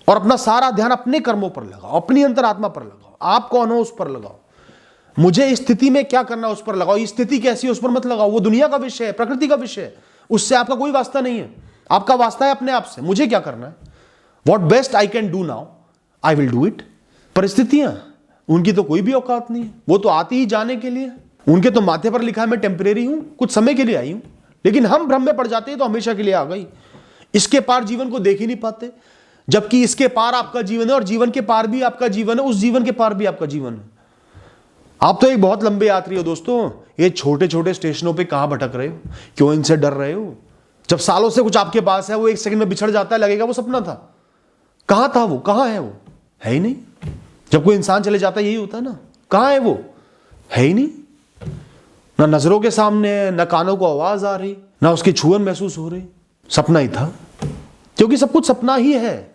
और अपना सारा ध्यान अपने कर्मों पर लगाओ, अपनी अंतरात्मा पर लगाओ। आप कौन हो उस पर लगाओ, मुझे इस स्थिति में क्या करना है उस पर लगाओ। इस स्थिति कैसी है उस पर मत लगाओ, वो दुनिया का विषय है, प्रकृति का विषय है, उससे आपका कोई वास्ता नहीं है। आपका वास्ता है अपने आप से, मुझे क्या करना है, what best I can do now I will do it. परिस्थितियां उनकी तो कोई भी औकात नहीं है, वो तो आती ही जाने के लिए। उनके तो माथे पर लिखा है मैं टेम्परेरी हूं, कुछ समय के लिए आई हूं, लेकिन हम भ्रम में पड़ जाते हैं तो हमेशा के लिए आ गई। इसके पार जीवन को देख ही नहीं पाते, जबकि इसके पार आपका जीवन है और जीवन के पार भी आपका जीवन है, उस जीवन के पार भी आपका जीवन है। आप तो एक बहुत लंबे यात्री हो दोस्तों, ये छोटे छोटे स्टेशनों पे कहां भटक रहे हो, क्यों इनसे डर रहे हो। जब सालों से कुछ आपके पास है, वो एक सेकंड में बिछड़ जाता है, लगेगा वो सपना था। कहां था वो, कहां है वो, है ही नहीं। जब कोई इंसान चले जाता है यही होता है ना, कहां है वो, है ही नहीं। ना नजरों के सामने है, ना कानों को आवाज आ रही, ना उसकी छुअन महसूस हो रही, सपना ही था। क्योंकि सब कुछ सपना ही है,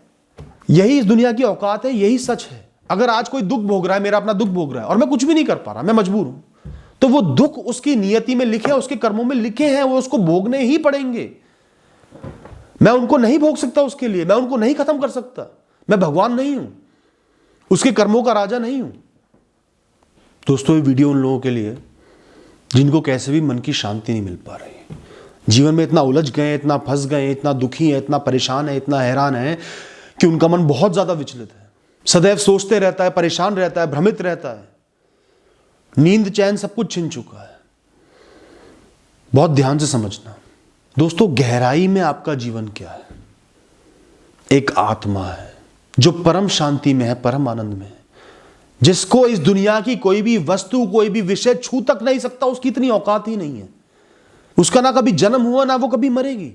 यही इस दुनिया की औकात है, यही सच है। अगर आज कोई दुख भोग रहा है, मेरा अपना दुख भोग रहा है और मैं कुछ भी नहीं कर पा रहा, मैं मजबूर हूं, तो वो दुख उसकी नियति में लिखे, उसके कर्मों में लिखे हैं, वो उसको भोगने ही पड़ेंगे। मैं उनको नहीं भोग सकता, उसके लिए मैं उनको नहीं खत्म कर सकता। मैं भगवान नहीं हूं, उसके कर्मों का राजा नहीं हूं। दोस्तों ये वीडियो उन लोगों के लिए जिनको कैसे भी मन की शांति नहीं मिल पा रही, जीवन में इतना उलझ गए, इतना फंस गए, इतना दुखी है, इतना परेशान है, इतना हैरान है कि उनका मन बहुत ज्यादा विचलित है, सदैव सोचते रहता है, परेशान रहता है, भ्रमित रहता है, नींद चैन सब कुछ छिन चुका है। बहुत ध्यान से समझना दोस्तों, गहराई में आपका जीवन क्या है। एक आत्मा है जो परम शांति में है, परम आनंद में है, जिसको इस दुनिया की कोई भी वस्तु, कोई भी विषय छू तक नहीं सकता, उसकी इतनी औकात ही नहीं है। उसका ना कभी जन्म हुआ, ना वो कभी मरेगी।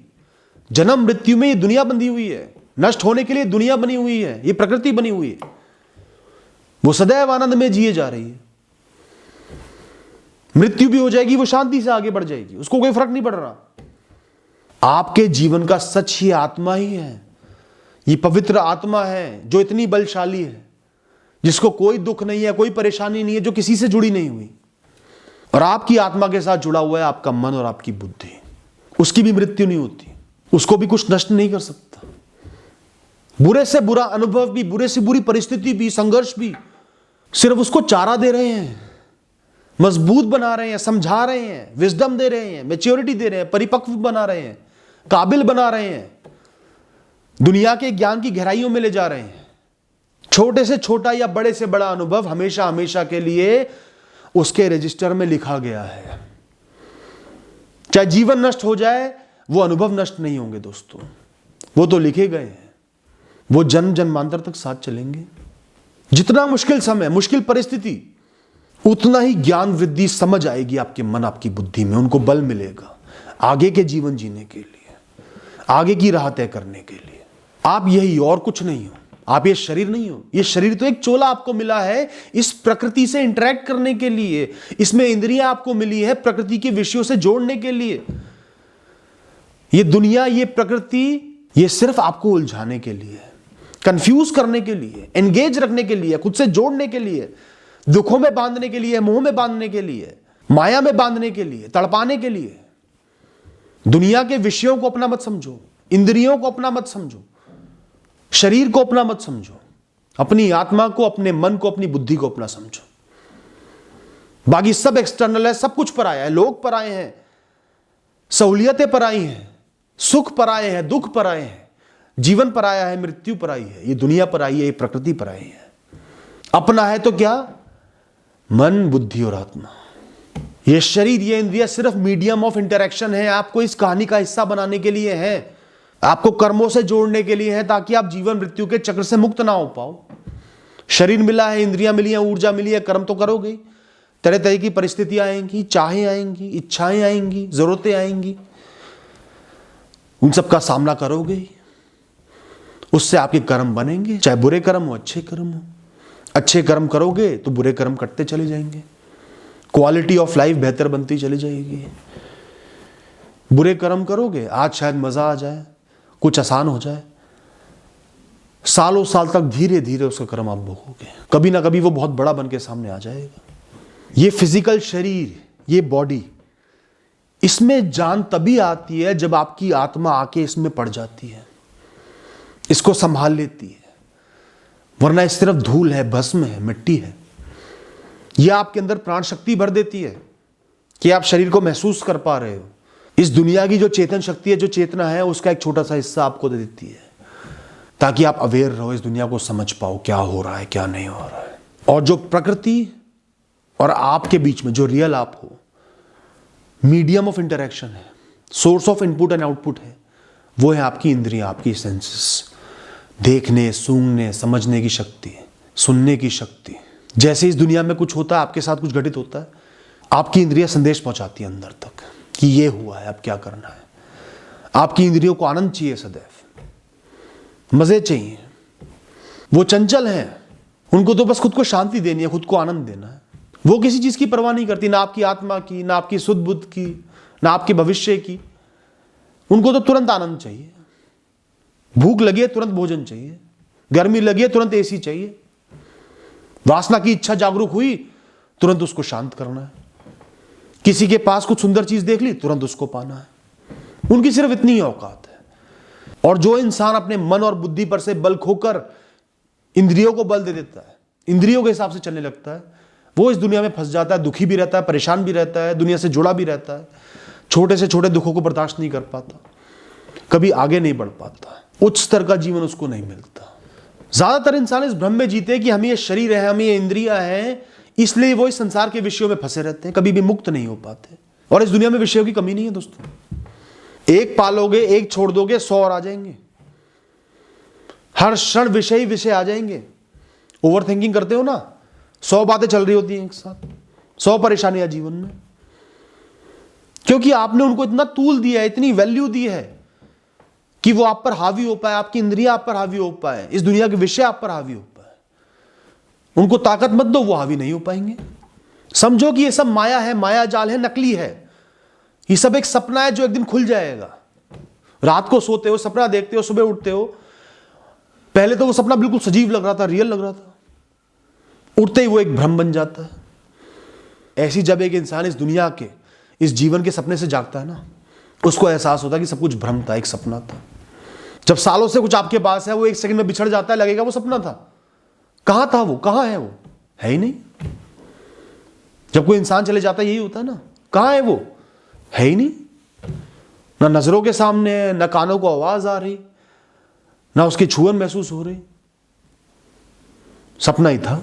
जन्म मृत्यु में ये दुनिया बंधी हुई है, नष्ट होने के लिए दुनिया बनी हुई है, ये प्रकृति बनी हुई है। वो सदैव आनंद में जिए जा रही है। मृत्यु भी हो जाएगी, वो शांति से आगे बढ़ जाएगी, उसको कोई फर्क नहीं पड़ रहा। आपके जीवन का सच ही आत्मा ही है, ये पवित्र आत्मा है जो इतनी बलशाली है, जिसको कोई दुख नहीं है, कोई परेशानी नहीं है, जो किसी से जुड़ी नहीं हुई। और आपकी आत्मा के साथ जुड़ा हुआ है आपका मन और आपकी बुद्धि। उसकी भी मृत्यु नहीं होती, उसको भी कुछ नष्ट नहीं कर सकता। बुरे से बुरा अनुभव भी, बुरे से बुरी परिस्थिति भी, संघर्ष भी सिर्फ उसको चारा दे रहे हैं, मजबूत बना रहे हैं, समझा रहे हैं, विजडम दे रहे हैं, मैच्योरिटी दे रहे हैं, परिपक्व बना रहे हैं, काबिल बना रहे हैं, दुनिया के ज्ञान की गहराइयों में ले जा रहे हैं। छोटे से छोटा या बड़े से बड़ा अनुभव हमेशा हमेशा के लिए उसके रजिस्टर में लिखा गया है। चाहे जीवन नष्ट हो जाए, वो अनुभव नष्ट नहीं होंगे दोस्तों, वो तो लिखे गए हैं, वो जन्म जन्मांतर तक साथ चलेंगे। जितना मुश्किल समय, मुश्किल परिस्थिति, उतना ही ज्ञान वृद्धि, समझ आएगी आपके मन, आपकी बुद्धि में, उनको बल मिलेगा आगे के जीवन जीने के लिए, आगे की राह तय करने के लिए। आप यही, और कुछ नहीं हो, आप ये शरीर नहीं हो। ये शरीर तो एक चोला आपको मिला है इस प्रकृति से इंटरेक्ट करने के लिए, इसमें इंद्रियां आपको मिली है प्रकृति के विषयों से जोड़ने के लिए। ये दुनिया, ये प्रकृति, ये सिर्फ आपको उलझाने के लिए, कंफ्यूज करने के लिए, एंगेज रखने के लिए, खुद से जोड़ने के लिए, दुखों में बांधने के लिए, मोह में बांधने के लिए, माया में बांधने के लिए, तड़पाने के लिए। दुनिया के विषयों को अपना मत समझो, इंद्रियों को अपना मत समझो, शरीर को अपना मत समझो, अपनी आत्मा को, अपने मन को, अपनी बुद्धि को अपना समझो। बाकी सब एक्सटर्नल है, सब कुछ पराया है, लोग पराए हैं, सहूलियतें पराई हैं, सुख पराए हैं, दुख पराए हैं, जीवन पराया है, मृत्यु पराई है, ये दुनिया पराई है, ये प्रकृति पराई है। अपना है तो क्या, मन, बुद्धि और आत्मा। ये शरीर, ये इंद्रिया सिर्फ मीडियम ऑफ इंटरेक्शन है, आपको इस कहानी का हिस्सा बनाने के लिए है, आपको कर्मों से जोड़ने के लिए है, ताकि आप जीवन मृत्यु के चक्र से मुक्त ना हो पाओ। शरीर मिला है, इंद्रियां मिली है, ऊर्जा मिली है, कर्म तो करोगे, तरह तरह की परिस्थितियां आएंगी, चाहें आएंगी, इच्छाएं आएंगी, जरूरतें आएंगी, उन सब का सामना करोगे, उससे आपके कर्म बनेंगे, चाहे बुरे कर्म हो, अच्छे कर्म हो। अच्छे कर्म करोगे तो बुरे कर्म कटते चले जाएंगे, क्वालिटी ऑफ लाइफ बेहतर बनती चली जाएगी। बुरे कर्म करोगे, आज शायद मजा आ जाए, कुछ आसान हो जाए, सालों साल तक धीरे धीरे उसका कर्म आप भोगोगे, कभी ना कभी वो बहुत बड़ा बन के सामने आ जाएगा। ये फिजिकल शरीर, ये बॉडी, इसमें जान तभी आती है जब आपकी आत्मा आके इसमें पड़ जाती है, इसको संभाल लेती है, वरना इस तरफ धूल है, भस्म है, मिट्टी है। यह आपके अंदर प्राण शक्ति भर देती है कि आप शरीर को महसूस कर पा रहे हो। इस दुनिया की जो चेतन शक्ति है, जो चेतना है, उसका एक छोटा सा हिस्सा आपको दे देती है ताकि आप अवेयर रहो, इस दुनिया को समझ पाओ क्या हो रहा है, क्या नहीं हो रहा है। और जो प्रकृति और आपके बीच में जो रियल आप हो, मीडियम ऑफ इंटरेक्शन है, source of input and output है, वो है आपकी इंद्रियां, आपकी सेंसेस। देखने, सूंघने, समझने की शक्ति, सुनने की शक्ति। जैसे इस दुनिया में कुछ होता है, आपके साथ कुछ घटित होता है, आपकी इंद्रियां संदेश पहुंचाती है अंदर तक कि ये हुआ है, अब क्या करना है। आपकी इंद्रियों को आनंद चाहिए, सदैव मजे चाहिए। वो चंचल हैं, उनको तो बस खुद को शांति देनी है, खुद को आनंद देना है। वो किसी चीज की परवाह नहीं करती, ना आपकी आत्मा की, ना आपकी शुद्ध बुद्ध की, ना आपके भविष्य की। उनको तो तुरंत आनंद चाहिए। भूख लगी है, तुरंत भोजन चाहिए। गर्मी लगी है, तुरंत एसी चाहिए। वासना की इच्छा जागरूक हुई, तुरंत उसको शांत करना है। किसी के पास कुछ सुंदर चीज देख ली, तुरंत उसको पाना है। उनकी सिर्फ इतनी ही औकात है। और जो इंसान अपने मन और बुद्धि पर से बल खोकर इंद्रियों को बल दे देता है, इंद्रियों के हिसाब से चलने लगता है, वो इस दुनिया में फंस जाता है, दुखी भी रहता है, परेशान भी रहता है, दुनिया से जुड़ा भी रहता है, छोटे से छोटे दुखों को बर्दाश्त नहीं कर पाता, कभी आगे नहीं बढ़ पाता, उच्च स्तर का जीवन उसको नहीं मिलता। ज्यादातर इंसान इस भ्रम में जीते कि हम ये शरीर है, हम ये इंद्रियां हैं, इसलिए वो इस संसार के विषयों में फंसे रहते हैं, कभी भी मुक्त नहीं हो पाते। और इस दुनिया में विषयों की कमी नहीं है दोस्तों। एक पालोगे, एक छोड़ दोगे, 100 और आ जाएंगे। हर क्षण विषय ही विषय आ जाएंगे। ओवर थिंकिंग करते हो ना, 100 बातें चल रही होती हैं एक साथ, 100 परेशानियां जीवन में, क्योंकि आपने उनको इतना तूल दिया है, इतनी वैल्यू दी है कि वो आप पर हावी हो पाए, आपकी इंद्रियां आप पर हावी हो पाए, इस दुनिया के विषय आप पर हावी हो पाए। उनको ताकत मत दो, वो हावी नहीं हो पाएंगे। समझो कि ये सब माया है, माया जाल है, नकली है। ये सब एक सपना है जो एक दिन खुल जाएगा। रात को सोते हो, सपना देखते हो, सुबह उठते हो, पहले तो वो सपना बिल्कुल सजीव लग रहा था, रियल लग रहा था, उठते ही वो एक भ्रम बन जाता है। ऐसी जब एक इंसान इस दुनिया के, इस जीवन के सपने से जागता है ना, उसको एहसास होता है कि सब कुछ भ्रम था, एक सपना था। जब सालों से कुछ आपके पास है, वो एक सेकंड में बिछड़ जाता है, लगेगा वो सपना था। कहां था वो, कहां है वो, है ही नहीं। जब कोई इंसान चले जाता है, यही होता है ना, कहां है वो, है ही नहीं। ना नजरों के सामने है, ना कानों को आवाज आ रही, ना उसकी छुअन महसूस हो रही। सपना ही था,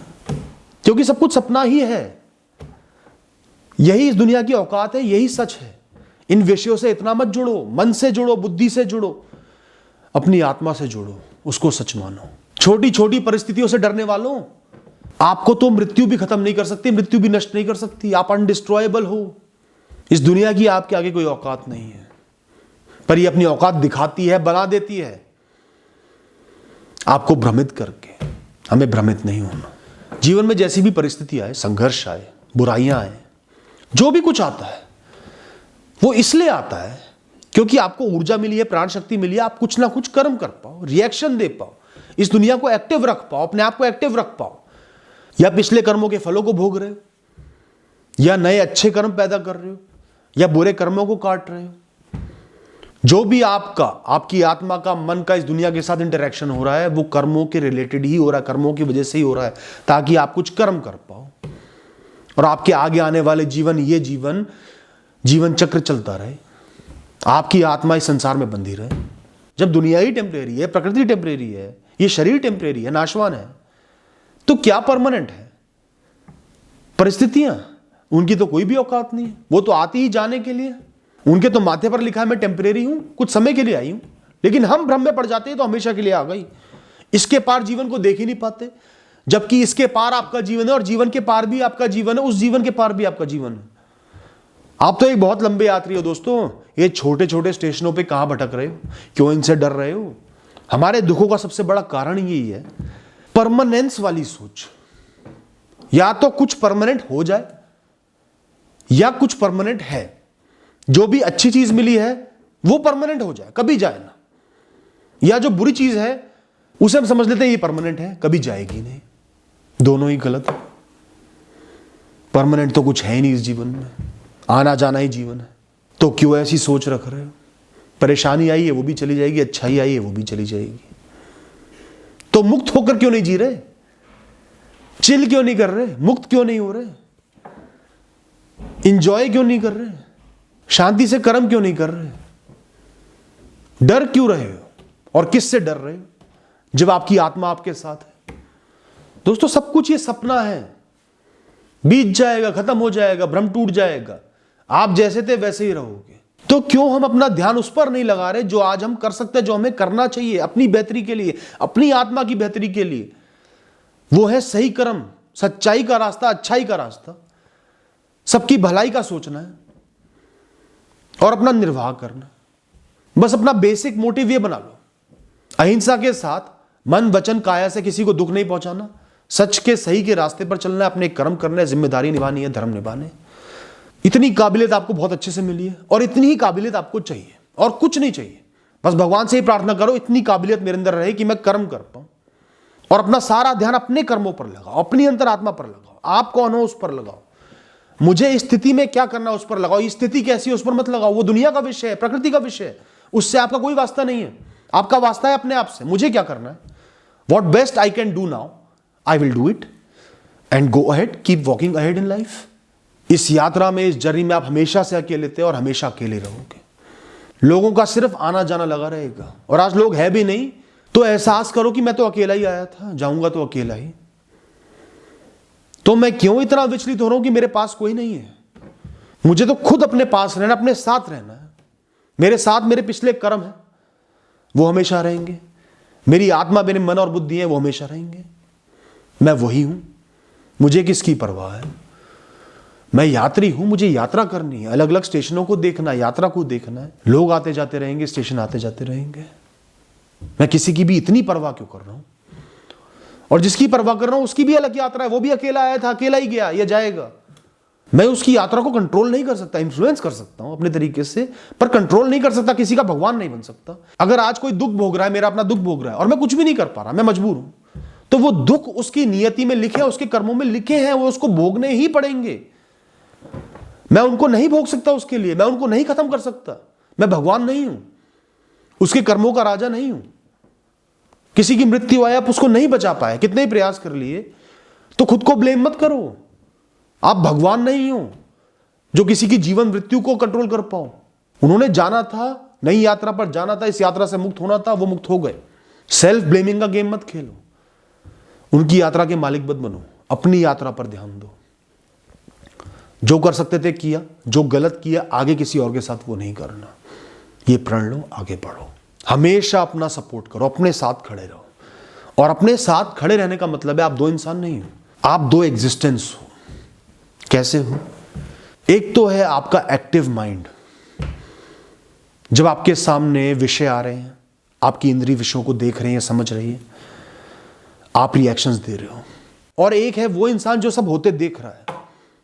क्योंकि सब कुछ सपना ही है। यही इस दुनिया की औकात है, यही सच है। इन विषयों से इतना मत जुड़ो, मन से जुड़ो, बुद्धि से जुड़ो, अपनी आत्मा से जुड़ो, उसको सच मानो। छोटी छोटी परिस्थितियों से डरने वालों, आपको तो मृत्यु भी खत्म नहीं कर सकती, मृत्यु भी नष्ट नहीं कर सकती। आप अनडिस्ट्रॉयबल हो। इस दुनिया की आपके आगे कोई औकात नहीं है, पर ये अपनी औकात दिखाती है, बना देती है आपको भ्रमित करके। हमें भ्रमित नहीं होना। जीवन में जैसी भी परिस्थिति आए, संघर्ष आए, बुराइयां आए, जो भी कुछ आता है, वो इसलिए आता है क्योंकि आपको ऊर्जा मिली है, प्राण शक्ति मिली है, आप कुछ ना कुछ कर्म कर पाओ, रिएक्शन दे पाओ, इस दुनिया को एक्टिव रख पाओ, अपने आप को एक्टिव रख पाओ। या पिछले कर्मों के फलों को भोग रहे हो, या नए अच्छे कर्म पैदा कर रहे हो, या बुरे कर्मों को काट रहे हो। जो भी आपका, आपकी आत्मा का, मन का इस दुनिया के साथ इंटरेक्शन हो रहा है, वो कर्मों के रिलेटेड ही हो रहा है, कर्मों की वजह से ही हो रहा है, ताकि आप कुछ कर्म कर पाओ और आपके आगे आने वाले जीवन, ये जीवन चक्र चलता रहे, आपकी आत्मा इस संसार में बंधी रहे। जब दुनिया ही टेम्परेरी है, प्रकृति टेम्परेरी है, ये शरीर टेम्परेरी है, नाशवान है, तो क्या परमानेंट है? परिस्थितियां, उनकी तो कोई भी औकात नहीं है। वो तो आती ही जाने के लिए। उनके तो माथे पर लिखा है मैं टेम्परेरी हूं, कुछ समय के लिए आई हूं। लेकिन हम भ्रम में पड़ जाते हैं तो हमेशा के लिए आ गई। इसके पार जीवन को देख ही नहीं पाते, जबकि इसके पार आपका जीवन है, और जीवन के पार भी आपका जीवन है, उस जीवन के पार भी आपका जीवन है। आप तो एक बहुत लंबे यात्री हो दोस्तों। ये छोटे छोटे स्टेशनों पे कहां भटक रहे हो, क्यों इनसे डर रहे हो? हमारे दुखों का सबसे बड़ा कारण यही है, परमानेंस वाली सोच। या तो कुछ परमानेंट हो जाए, या कुछ परमानेंट है। जो भी अच्छी चीज मिली है वो परमानेंट हो जाए, कभी जाए ना। या जो बुरी चीज है उसे हम समझ लेते हैं ये परमानेंट है, कभी जाएगी नहीं। दोनों ही गलत है। परमानेंट तो कुछ है ही नहीं इस जीवन में, आना जाना ही जीवन है। तो क्यों ऐसी सोच रख रहे हो? परेशानी आई है वो भी चली जाएगी, अच्छाई आई है वो भी चली जाएगी। तो मुक्त होकर क्यों नहीं जी रहे? चिल क्यों नहीं कर रहे? मुक्त क्यों नहीं हो रहे? इंजॉय क्यों नहीं कर रहे? शांति से कर्म क्यों नहीं कर रहे? डर क्यों रहे हो? और किससे डर रहे हो जब आपकी आत्मा आपके साथ है? दोस्तों, सब कुछ ये सपना है, बीत जाएगा, खत्म हो जाएगा, भ्रम टूट जाएगा, आप जैसे थे वैसे ही रहोगे। तो क्यों हम अपना ध्यान उस पर नहीं लगा रहे जो आज हम कर सकते हैं, जो हमें करना चाहिए अपनी बेहतरी के लिए, अपनी आत्मा की बेहतरी के लिए? वो है सही कर्म, सच्चाई का रास्ता, अच्छाई का रास्ता, सबकी भलाई का सोचना है और अपना निर्वाह करना। बस अपना बेसिक मोटिव ये बना लो, अहिंसा के साथ मन वचन काया से किसी को दुख नहीं पहुंचाना, सच के सही के रास्ते पर चलना है, अपने कर्म करना है, जिम्मेदारी निभानी है, धर्म निभाने। इतनी काबिलियत आपको बहुत अच्छे से मिली है और इतनी ही काबिलियत आपको चाहिए और कुछ नहीं चाहिए। बस भगवान से ही प्रार्थना करो, इतनी काबिलियत मेरे अंदर रहे कि मैं कर्म कर पाऊं और अपना सारा ध्यान अपने कर्मों पर लगाओ, अपनी अंतरात्मा पर लगाओ। आप कौन हो उस पर लगाओ, मुझे इस स्थिति में क्या करना है उस पर लगाओ। इस स्थिति कैसी है उस पर मत लगाओ, वो दुनिया का विषय है, प्रकृति का विषय है, उससे आपका कोई वास्ता नहीं है। आपका वास्ता है अपने आप से, मुझे क्या करना है, what best I can do now, I will do it and go ahead, keep walking ahead in life. इस यात्रा में, इस जर्नी में आप हमेशा से अकेले थे और हमेशा अकेले रहोगे। लोगों का सिर्फ आना जाना लगा रहेगा और आज लोग है भी नहीं, तो एहसास करो कि मैं तो अकेला ही आया था, जाऊंगा तो अकेला ही। तो मैं क्यों इतना विचलित हो रहा हूं कि मेरे पास कोई नहीं है? मुझे तो खुद अपने पास रहना, अपने साथ रहना है। मेरे साथ मेरे पिछले कर्म है, वो हमेशा रहेंगे। मेरी आत्मा, मेरे मन और बुद्धि है, वो हमेशा रहेंगे। मैं वही हूं, मुझे किसकी परवाह है? मैं यात्री हूं, मुझे यात्रा करनी है, अलग अलग स्टेशनों को देखना है, यात्रा को देखना है। लोग आते जाते रहेंगे, स्टेशन आते जाते रहेंगे। मैं किसी की भी इतनी परवाह क्यों कर रहा हूं? और जिसकी परवाह कर रहा हूं उसकी भी अलग यात्रा है, वो भी अकेला आया था, अकेला ही गया या जाएगा। मैं उसकी यात्रा को कंट्रोल नहीं कर सकता, इन्फ्लुएंस कर सकता हूं अपने तरीके से, पर कंट्रोल नहीं कर सकता। किसी का भगवान नहीं बन सकता। अगर आज कोई दुख भोग रहा है, मेरा अपना दुख भोग रहा है और मैं कुछ भी नहीं कर पा रहा, मैं मजबूर हूं, तो वो दुख उसकी नियति में लिखे, उसके कर्मों में लिखे हैं, वो उसको भोगने ही पड़ेंगे। मैं उनको नहीं भोग सकता, उसके लिए मैं उनको नहीं खत्म कर सकता। मैं भगवान नहीं हूं, उसके कर्मों का राजा नहीं हूं। किसी की मृत्यु आया, आप उसको नहीं बचा पाए, कितने ही प्रयास कर लिए, तो खुद को ब्लेम मत करो। आप भगवान नहीं हो जो किसी की जीवन मृत्यु को कंट्रोल कर पाओ। उन्होंने जाना था, नई यात्रा पर जाना था, इस यात्रा से मुक्त होना था, वो मुक्त हो गए। सेल्फ ब्लेमिंग का गेम मत खेलो, उनकी यात्रा के मालिक मत बनो, अपनी यात्रा पर ध्यान दो। जो कर सकते थे किया, जो गलत किया आगे किसी और के साथ वो नहीं करना। ये प्रण लो, आगे बढ़ो, हमेशा अपना सपोर्ट करो, अपने साथ खड़े रहो। और अपने साथ खड़े रहने का मतलब है आप दो इंसान नहीं हो, आप दो एग्जिस्टेंस हो। कैसे हो? एक तो है आपका एक्टिव माइंड, जब आपके सामने विषय आ रहे हैं, आपकी इंद्रिय विषयों को देख रही है, समझ रही है, आप रिएक्शंस दे रहे हो। और एक है वो इंसान जो सब होते देख रहा है,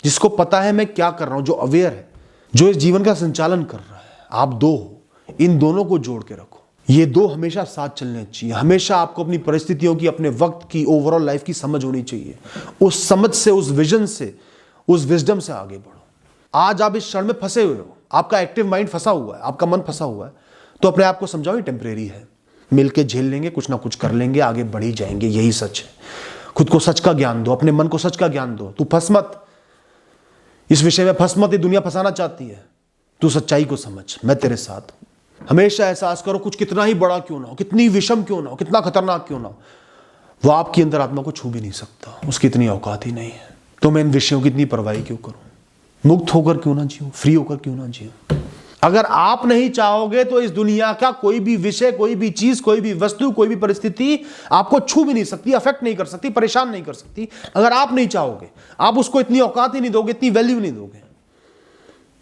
जिसको पता है मैं क्या कर रहा हूं, जो अवेयर है, जो इस जीवन का संचालन कर रहा है। आप दो हो, इन दोनों को जोड़ के रखो। ये दो हमेशा साथ चलने चाहिए। हमेशा आपको अपनी परिस्थितियों की, अपने वक्त की, ओवरऑल लाइफ की समझ होनी चाहिए। उस समझ से, उस विजन से, उस विजडम से आगे बढ़ो। आज आप इस क्षण में फंसे हुए हो, आपका एक्टिव माइंड फंसा हुआ है, आपका मन फंसा हुआ है, तो अपने आप को समझाओ ये टेम्परेरी है, मिलके झेल लेंगे, कुछ ना कुछ कर लेंगे, आगे बढ़ ही जाएंगे, यही सच है। खुद को सच का ज्ञान दो, अपने मन को सच का ज्ञान दो। तू फंस मत, इस विषय में फंस मत, ये दुनिया फंसाना चाहती है। तू सच्चाई को समझ, मैं तेरे साथ हूं। हमेशा एहसास करो, कुछ कितना ही बड़ा क्यों ना हो, कितनी विषम क्यों ना हो, कितना खतरनाक क्यों ना हो, वो आपकी अंतरात्मा को छू भी नहीं सकता, उसकी इतनी औकात ही नहीं है। तो मैं इन विषयों की इतनी परवाही क्यों करूं? मुक्त होकर क्यों ना जियो, फ्री होकर क्यों ना जियो? अगर आप नहीं चाहोगे तो इस दुनिया का कोई भी विषय, कोई भी चीज, कोई भी वस्तु, कोई भी परिस्थिति आपको छू भी नहीं सकती, अफेक्ट नहीं कर सकती, परेशान नहीं कर सकती। अगर आप नहीं चाहोगे, आप उसको इतनी औकात ही नहीं दोगे, इतनी वैल्यू नहीं दोगे।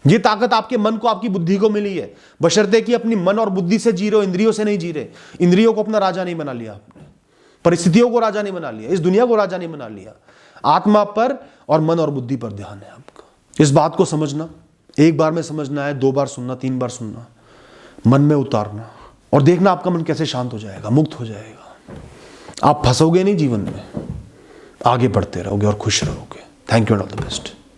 ये ताकत आपके मन को, आपकी बुद्धि को मिली है, बशर्ते कि अपनी मन और बुद्धि से जी रहे हो, इंद्रियों से नहीं जी रहे। इंद्रियों को अपना राजा नहीं बना लिया आपने, परिस्थितियों को राजा नहीं बना लिया, इस दुनिया को राजा नहीं बना लिया। आत्मा पर और मन और बुद्धि पर ध्यान है आपका। इस बात को समझना, एक बार में समझना है, 2 बार सुनना, 3 बार सुनना, मन में उतारना और देखना आपका मन कैसे शांत हो जाएगा, मुक्त हो जाएगा। आप फंसोगे नहीं जीवन में, आगे बढ़ते रहोगे और खुश रहोगे। Thank you and all the best.